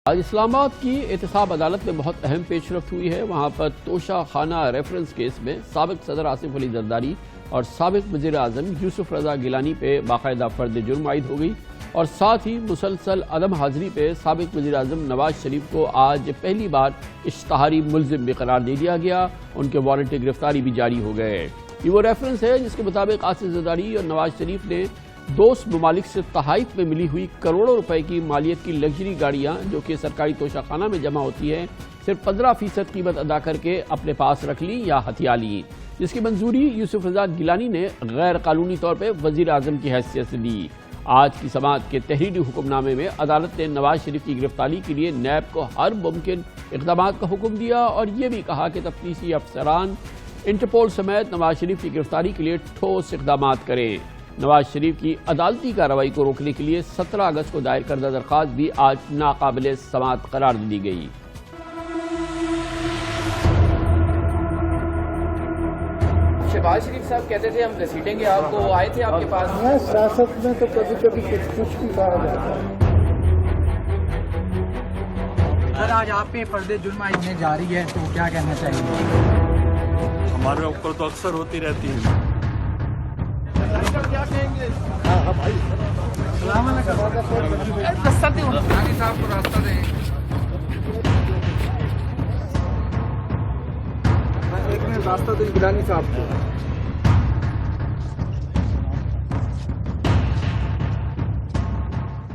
آج اسلام آباد کی احتساب عدالت میں بہت اہم پیش رفت ہوئی ہے۔ وہاں پر توشہ خانہ ریفرنس کیس میں سابق صدر آصف علی زرداری اور سابق وزیر اعظم یوسف رضا گیلانی پہ باقاعدہ فرد جرم عائد ہو گئی، اور ساتھ ہی مسلسل عدم حاضری پہ سابق وزیر اعظم نواز شریف کو آج پہلی بار اشتہاری ملزم بھی قرار دے دیا گیا۔ ان کے وارنٹ گرفتاری بھی جاری ہو گئے۔ یہ وہ ریفرنس ہے جس کے مطابق آصف زرداری اور نواز شریف نے دوست ممالک سے تحائف میں ملی ہوئی کروڑوں روپے کی مالیت کی لگژری گاڑیاں جو کہ سرکاری توشہ خانہ میں جمع ہوتی ہیں صرف 15% قیمت ادا کر کے اپنے پاس رکھ لی یا ہتھیا لی، جس کی منظوری یوسف رضا گیلانی نے غیر قانونی طور پہ وزیر اعظم کی حیثیت سے دی۔ آج کی سماعت کے تحریری حکم نامے میں عدالت نے نواز شریف کی گرفتاری کے لیے نیب کو ہر ممکن اقدامات کا حکم دیا، اور یہ بھی کہا کہ تفتیشی افسران انٹرپول سمیت نواز شریف کی گرفتاری کے لیے ٹھوس اقدامات کریں۔ نواز شریف کی عدالتی کارروائی کو روکنے کے لیے 17 اگست کو دائر کردہ درخواست بھی آج ناقابل سماعت قرار دی گئی۔ شہباز شریف صاحب کہتے تھے ہم گھسیٹیں گے آپ کو، آئے تھے آپ کے پاس؟ سیاست میں تو کبھی کبھی کچھ بھی کہا جاتا ہے۔ سر آج آپ پہ فرد جرم عائد جاری ہے تو کیا کہنا چاہیے؟ ہمارے اوپر تو اکثر ہوتی رہتی ہے۔ کیا کہیں گے؟ صاحب کو راستہ دیں۔ ایک نے راستہ دیں گیلانی صاحب کو۔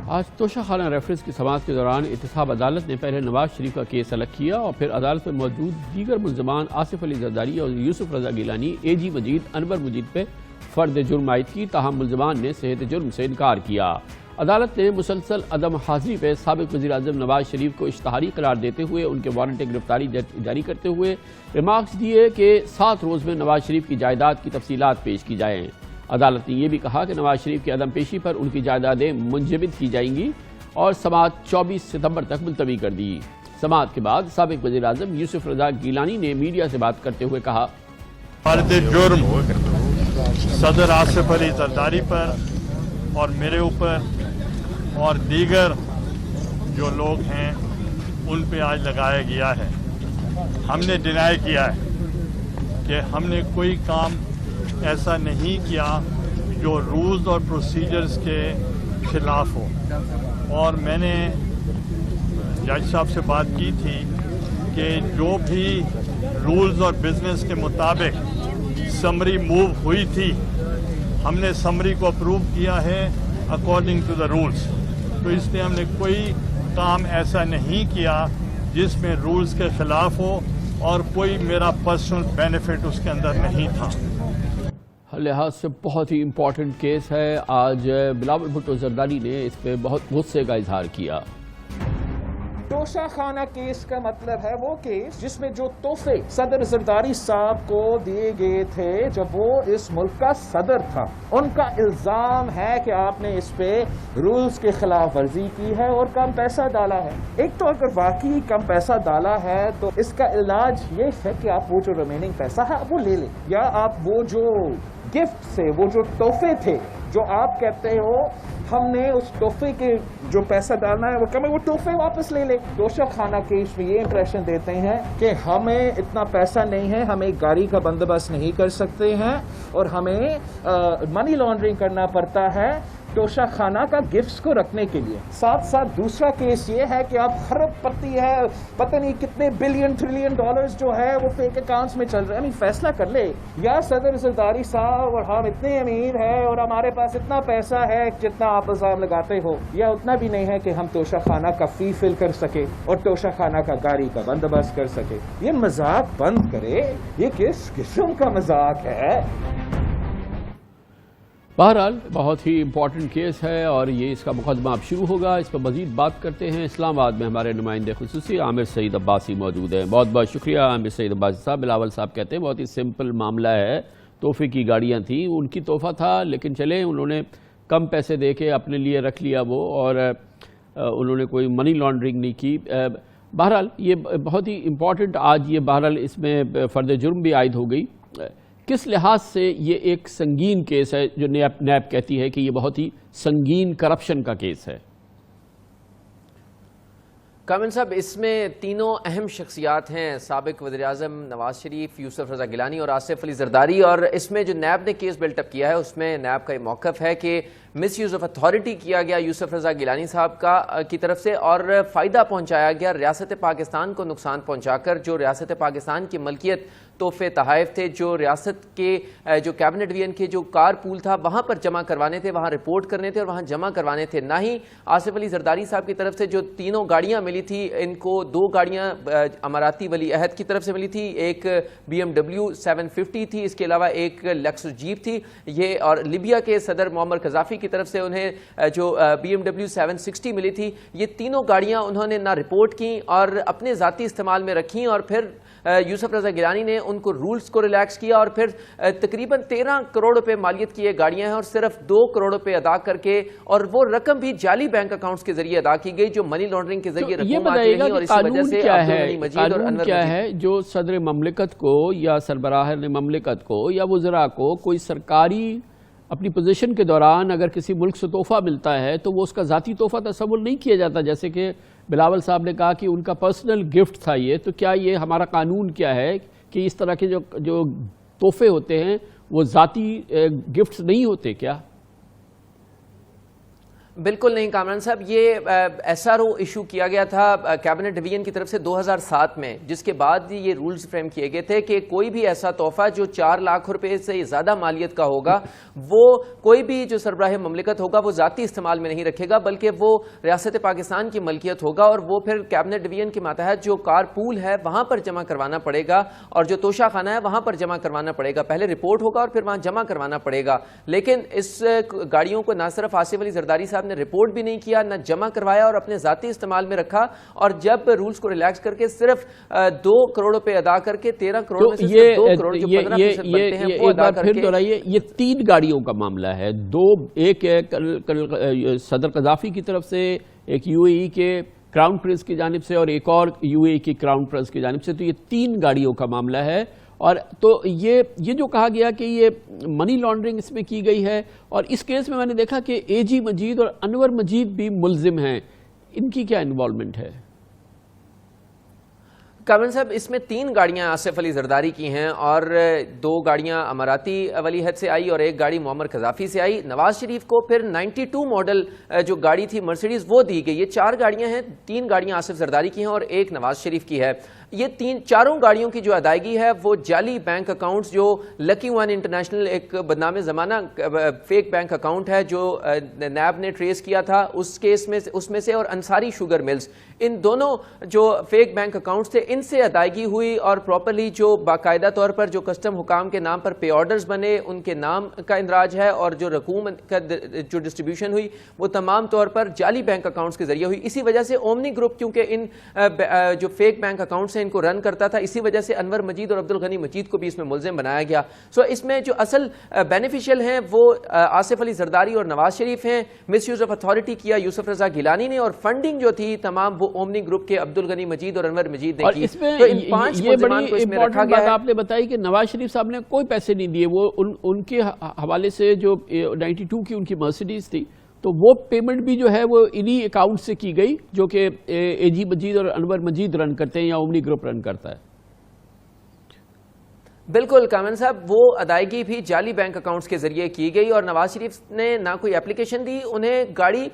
آج توشہ خانہ ریفرنس کی سماعت کے دوران احتساب عدالت نے پہلے نواز شریف کا کیس الگ کیا اور پھر عدالت میں موجود دیگر ملزمان آصف علی زرداری اور یوسف رضا گیلانی، اے جی مجید، انور مجید پہ فرد جرم عائد کی، تاہم ملزمان نے صحت جرم سے انکار کیا۔ عدالت نے مسلسل عدم حاضری پہ سابق وزیر اعظم نواز شریف کو اشتہاری قرار دیتے ہوئے ان کے وارنٹ گرفتاری جاری کرتے ہوئے ریمارکس دیے کہ 7 روز میں نواز شریف کی جائیداد کی تفصیلات پیش کی جائیں۔ عدالت نے یہ بھی کہا کہ نواز شریف کی عدم پیشی پر ان کی جائیدادیں منجمد کی جائیں گی اور سماعت 24 ستمبر تک ملتوی کر دی۔ سماعت کے بعد سابق وزیر اعظم یوسف رضا گیلانی نے میڈیا سے بات کرتے ہوئے کہا، فرد جرم صدر آصف علی زرداری پر اور میرے اوپر اور دیگر جو لوگ ہیں ان پہ آج لگایا گیا ہے۔ ہم نے ڈینائی کیا ہے کہ ہم نے کوئی کام ایسا نہیں کیا جو رولز اور پروسیجرز کے خلاف ہو، اور میں نے جج صاحب سے بات کی تھی کہ جو بھی رولز اور بزنس کے مطابق سمری موو ہوئی تھی ہم نے سمری کو اپروو کیا ہے اکارڈنگ ٹو دا رولز، تو اس لیے ہم نے کوئی کام ایسا نہیں کیا جس میں رولز کے خلاف ہو اور کوئی میرا پرسنل بینیفٹ اس کے اندر نہیں تھا۔ لحاظ سے بہت ہی امپورٹنٹ کیس ہے۔ آج بلاول بھٹو زرداری نے اس پہ بہت غصے کا اظہار کیا۔ توشہ خانہ کیس کا مطلب ہے وہ کیس جس میں جو تحفے صدر زرداری صاحب کو دیے گئے تھے جب وہ اس ملک کا صدر تھا، ان کا الزام ہے کہ آپ نے اس پہ رولز کے خلاف ورزی کی ہے اور کم پیسہ ڈالا ہے۔ ایک تو اگر واقعی کم پیسہ ڈالا ہے تو اس کا علاج یہ ہے کہ آپ وہ جو ریمیننگ پیسہ ہے آپ وہ لے لیں، یا آپ وہ جو گفٹ سے وہ جو تحفے تھے جو آپ کہتے ہو ہم نے اس تحفے کے جو پیسہ ڈالنا ہے وہ کم ہے، وہ تحفے واپس لے لے۔ توشہ خانہ کیس میں یہ امپریشن دیتے ہیں کہ ہمیں اتنا پیسہ نہیں ہے، ہم ایک گاڑی کا بندوبست نہیں کر سکتے ہیں اور ہمیں منی لانڈرنگ کرنا پڑتا ہے توشہ خانہ کا گفٹس کو رکھنے کے لیے۔ ساتھ ساتھ دوسرا کیس یہ ہے کہ آپ خرب پتی ہے، پتہ نہیں کتنے بلین ٹریلین ڈالرز جو ہے وہ فیک اکاؤنٹس میں چل رہے ہیں۔ فیصلہ کر لے، یا صدر زرداری صاحب اور ہم اتنے امیر ہیں اور ہمارے پاس اتنا پیسہ ہے جتنا آپ الزام لگاتے ہو، یا اتنا بھی نہیں ہے کہ ہم توشہ خانہ کا فی فل کر سکے اور توشہ خانہ کا گاڑی کا بندوبست کر سکے۔ یہ مذاق بند کرے، یہ کس قسم کا مذاق ہے؟ بہرحال بہت ہی امپورٹنٹ کیس ہے اور یہ اس کا مقدمہ اب شروع ہوگا۔ اس پر مزید بات کرتے ہیں۔ اسلام آباد میں ہمارے نمائندے خصوصی عامر سعید عباسی موجود ہیں۔ بہت بہت شکریہ عامر سعید عباسی صاحب۔ بلاول صاحب کہتے ہیں بہت ہی سمپل معاملہ ہے، تحفے کی گاڑیاں تھیں، ان کی تحفہ تھا لیکن چلیں انہوں نے کم پیسے دے کے اپنے لیے رکھ لیا وہ، اور انہوں نے کوئی منی لانڈرنگ نہیں کی۔ بہرحال یہ بہت ہی امپورٹنٹ آج یہ بہرحال اس میں فرد جرم بھی عائد ہو گئی۔ کس لحاظ سے یہ ایک سنگین کیس ہے جو نیب کہتی ہے کہ یہ بہت ہی سنگین کرپشن کا کیس ہے؟ کامل صاحب، اس میں تینوں اہم شخصیات ہیں، سابق وزیراعظم نواز شریف، یوسف رضا گیلانی اور آصف علی زرداری، اور اس میں جو نیب نے کیس بلٹ اپ کیا ہے اس میں نیب کا یہ موقف ہے کہ مس یوز آف اتھارٹی کیا گیا یوسف رضا گیلانی صاحب کی طرف سے، اور فائدہ پہنچایا گیا ریاست پاکستان کو نقصان پہنچا کر، جو ریاست پاکستان کی ملکیت تحفے تحائف تھے، جو ریاست کے جو کیبنٹ وین کے جو کار پول تھا وہاں پر جمع کروانے تھے، وہاں رپورٹ کرنے تھے اور وہاں جمع کروانے تھے۔ نہ ہی آصف علی زرداری صاحب کی طرف سے جو تینوں گاڑیاں ملی تھی، ان کو 2 گاڑیاں اماراتی ولی عہد کی طرف سے ملی تھی، ایک BMW 750 تھی، اس کے علاوہ ایک لیکسس جیپ تھی یہ، اور لیبیا کے صدر معمر قذافی کی طرف سے انہیں جو BMW 760 ملی تھی، یہ تینوں گاڑیاں انہوں نے نہ رپورٹ کی اور اپنے ذاتی استعمال میں رکھیں، اور پھر یوسف رضا گیلانی نے ان کو رولز کو ریلیکس کیا، اور پھر تقریباً 13 کروڑ روپے مالیت کی یہ گاڑیاں ہیں، اور صرف 2 کروڑ روپے ادا کر کے، اور وہ رقم بھی جعلی بینک اکاؤنٹس کے ذریعے ادا کی گئی جو منی لانڈرنگ کے ذریعے رقم آتی رہی، اور اسی وجہ سے عبدالغنی مجید اور انور مجید کیا ہے جو صدر مملکت کو یا سربراہ مملکت کو یا وزراء کو کوئی سرکاری اپنی پوزیشن کے دوران اگر کسی ملک سے تحفہ ملتا ہے تو وہ اس کا ذاتی تحفہ تصور نہیں کیا جاتا، جیسے کہ بلاول صاحب نے کہا کہ ان کا پرسنل گفٹ تھا یہ، تو کیا یہ ہمارا قانون کیا ہے کہ اس طرح کے جو تحفے ہوتے ہیں وہ ذاتی گفٹس نہیں ہوتے کیا؟ بالکل نہیں کامران صاحب، یہ SRO ایشو کیا گیا تھا کیبنٹ ڈویژن کی طرف سے 2007 میں، جس کے بعد یہ رولز فریم کیے گئے تھے کہ کوئی بھی ایسا تحفہ جو 4 لاکھ روپے سے زیادہ مالیت کا ہوگا وہ کوئی بھی جو سربراہ مملکت ہوگا وہ ذاتی استعمال میں نہیں رکھے گا، بلکہ وہ ریاست پاکستان کی ملکیت ہوگا، اور وہ پھر کیبنٹ ڈویژن کے ماتحت جو کار پول ہے وہاں پر جمع کروانا پڑے گا، اور جو توشہ خانہ ہے وہاں پر جمع کروانا پڑے گا، پہلے رپورٹ ہوگا اور پھر وہاں جمع کروانا پڑے گا۔ لیکن اس گاڑیوں کو نہ صرف آصف علی زرداری صاحب نے رپورٹ بھی نہیں کیا، نہ جمع کروایا، اور اپنے ذاتی استعمال میں رکھا، اور جب رولز کو ریلیکس کر کے صرف 2 کروڑ روپے ادا کر کے 13 کروڑ میں سے صرف 2 کروڑ جو 15% بنتے ہیں وہ ادا کر کے، یہ 3 گاڑیوں کا معاملہ ہے، ایک صدر قذافی کی طرف سے، ایک UAE کے کراؤن پرنس کی جانب سے، اور ایک اور UAE کی کراؤن پرنس کی جانب سے، تو یہ 3 گاڑیوں کا معاملہ ہے۔ اور تو یہ جو کہا گیا کہ یہ منی لانڈرنگ اس میں کی گئی ہے، اور اس کیس میں نے دیکھا کہ AG مجید اور انور مجید بھی ملزم ہیں، ان کی کیا انوالومنٹ ہے؟ کامران صاحب، اس میں 3 گاڑیاں آصف علی زرداری کی ہیں، اور 2 گاڑیاں اماراتی ولی عہد سے آئی اور ایک گاڑی معمر قذافی سے آئی۔ نواز شریف کو پھر 92 ماڈل جو گاڑی تھی مرسیڈیز وہ دی گئی۔ یہ 4 گاڑیاں ہیں، 3 گاڑیاں آصف زرداری کی ہیں اور ایک نواز شریف کی ہے۔ یہ 4 گاڑیوں کی جو ادائیگی ہے وہ جعلی بینک اکاؤنٹس، جو لکی ون انٹرنیشنل ایک بدنام زمانہ فیک بینک اکاؤنٹ ہے جو نیب نے ٹریس کیا تھا اس کیس میں، اس میں سے، اور انصاری شوگر ملز، ان دونوں جو فیک بینک اکاؤنٹس تھے ان سے ادائیگی ہوئی، اور پراپرلی جو باقاعدہ طور پر جو کسٹم حکام کے نام پر پے آرڈرز بنے ان کے نام کا اندراج ہے، اور جو رقوم کا جو ڈسٹریبیوشن ہوئی وہ تمام طور پر جعلی بینک اکاؤنٹس کے ذریعے ہوئی۔ اسی وجہ سے اومنی گروپ کیونکہ ان جو فیک بینک اکاؤنٹس ان کو رن کرتا تھا، اسی وجہ سے انور مجید اور عبدالغنی مجید کو بھی اس میں ملزم بنایا گیا۔ اس میں جو اصل بینیفیشل ہیں وہ آصف علی زرداری اور نواز شریف ہیں۔ مس یوز آف اتھارٹی کیا یوسف رضا گیلانی نے، اور فنڈنگ جو تھی تمام وہ اومنی گروپ کے عبدالغنی مجید اور انور مجید نے کی۔ اس میں تو ان 5 ملزمان کو اس میں رکھا گیا ہے۔ آپ نے بتائی کہ نواز شریف صاحب نے کوئی پیسے نہیں دیے، وہ ان کے حوالے سے جو 92 کی ان کی مرسیڈیز تھی تو وہ پیمنٹ بھی جو ہے وہ انہی اکاؤنٹ سے کی گئی جو کہ AG مجید اور انور مجید رن کرتے ہیں یا اومنی گروپ رن کرتا ہے۔ بالکل کامن صاحب، وہ ادائیگی بھی جعلی بینک اکاؤنٹس کے ذریعے کی گئی، اور نواز شریف نے نہ کوئی اپلیکیشن دی، انہیں گاڑی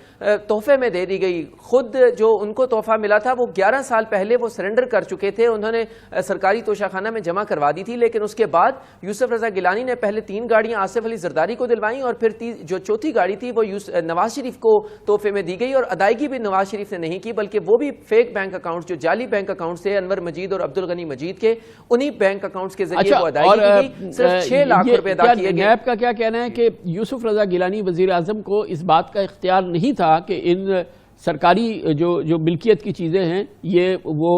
تحفے میں دے دی گئی۔ خود جو ان کو تحفہ ملا تھا وہ 11 سال پہلے وہ سرنڈر کر چکے تھے، انہوں نے سرکاری توشہ خانہ میں جمع کروا دی تھی، لیکن اس کے بعد یوسف رضا گیلانی نے پہلے 3 گاڑیاں آصف علی زرداری کو دلوائیں، اور پھر جو چوتھی گاڑی تھی وہ نواز شریف کو تحفے میں دی گئی، اور ادائیگی بھی نواز شریف نے نہیں کی، بلکہ وہ بھی فیک بینک اکاؤنٹس جو جعلی بینک اکاؤنٹس تھے انور مجید اور عبدالغنی مجید کے، انہی بینک اکاؤنٹس کے ذریعے وہ ادائیگی کی گئی۔ صرف 6 لاکھ روپے ادا کیے گئے۔ نیب کا کیا کہنا ہے کہ یوسف رضا گیلانی وزیر اعظم کو اس بات کا اختیار نہیں تھا کہ ان سرکاری جو ملکیت کی چیزیں ہیں یہ وہ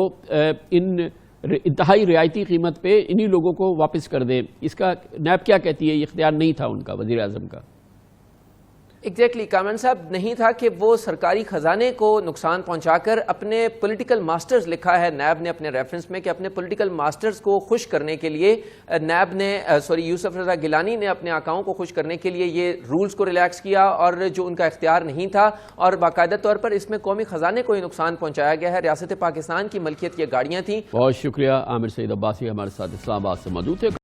ان انتہائی رعایتی قیمت پہ انہی لوگوں کو واپس کر دیں، اس کا نیب کیا کہتی ہے؟ یہ اختیار نہیں تھا ان کا، وزیر اعظم کا؟ ایگزیکٹلی کامران صاحب نہیں تھا کہ وہ سرکاری خزانے کو نقصان پہنچا کر اپنے پولیٹیکل ماسٹرز، لکھا ہے نیب نے اپنے ریفرنس میں کہ اپنے پولیٹیکل ماسٹرز کو خوش کرنے کے لیے نیب نے یوسف رضا گیلانی نے اپنے آقاؤں کو خوش کرنے کے لیے یہ رولز کو ریلیکس کیا، اور جو ان کا اختیار نہیں تھا، اور باقاعدہ طور پر اس میں قومی خزانے کو ہی نقصان پہنچایا گیا ہے۔ ریاست پاکستان کی ملکیت یہ گاڑیاں تھیں۔ بہت شکریہ عامر سعید عباسی ہمارے ساتھ اسلام آباد سے موجود تھے۔